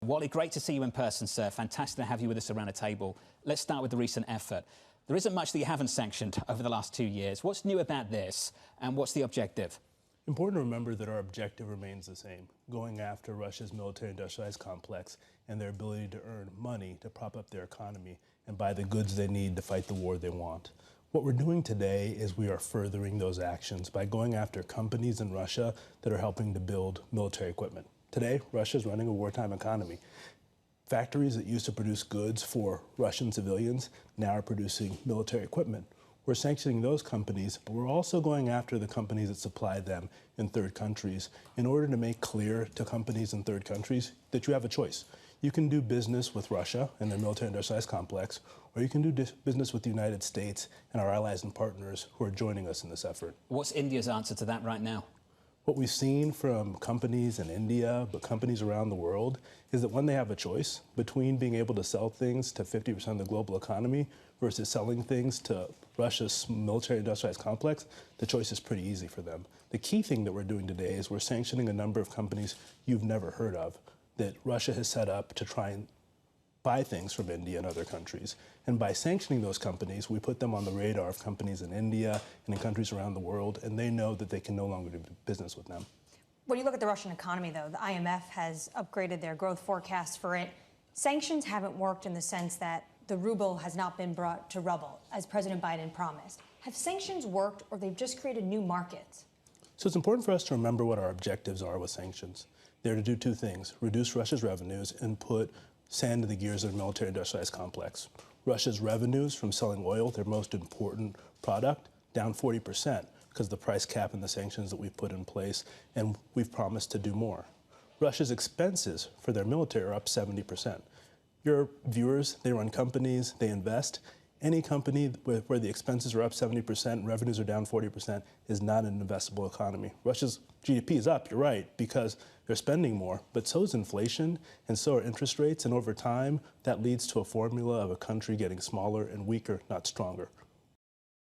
Wally, great to see you in person, sir. Fantastic to have you with us around a table. Let's start with the recent effort. There isn't much that you haven't sanctioned over the last 2 years. What's new about this, and what's the objective? Important to remember that our objective remains the same, going after Russia's military-industrialized complex and their ability to earn money to prop up their economy and buy the goods they need to fight the war they want. What we're doing today is we are furthering those actions by going after companies in Russia that are helping to build military equipment. Today, Russia is running a wartime economy. Factories that used to produce goods for Russian civilians now are producing military equipment. We're sanctioning those companies, but we're also going after the companies that supply them in third countries in order to make clear to companies in third countries that you have a choice. You can do business with Russia and their military-industrialized complex, or you can do business with the United States and our allies and partners who are joining us in this effort. What's India's answer to that right now? What we've seen from companies in India, but companies around the world, is that when they have a choice between being able to sell things to 50% of the global economy versus selling things to Russia's military-industrialized complex, the choice is pretty easy for them. The key thing that we're doing today is we're sanctioning a number of companies you've never heard of that Russia has set up to try and buy things from India and other countries. And by sanctioning those companies, we put them on the radar of companies in India and in countries around the world, and they know that they can no longer do business with them. When you look at the Russian economy, though, the IMF has upgraded their growth forecasts for it. Sanctions haven't worked in the sense that the ruble has not been brought to rubble, as President Biden promised. Have sanctions worked, or they've just created new markets? So it's important for us to remember what our objectives are with sanctions. They're to do two things: reduce Russia's revenues and put sand in the gears of the military-industrialized complex. Russia's revenues from selling oil, their most important product, down 40% because of the price cap and the sanctions that we've put in place, and we've promised to do more. Russia's expenses for their military are up 70%. Your viewers, they run companies, they invest. Any company where the expenses are up 70% and revenues are down 40% is not an investable economy. Russia's GDP is up, you're right, because they're spending more, but so is inflation and so are interest rates, and over time, that leads to a formula of a country getting smaller and weaker, not stronger.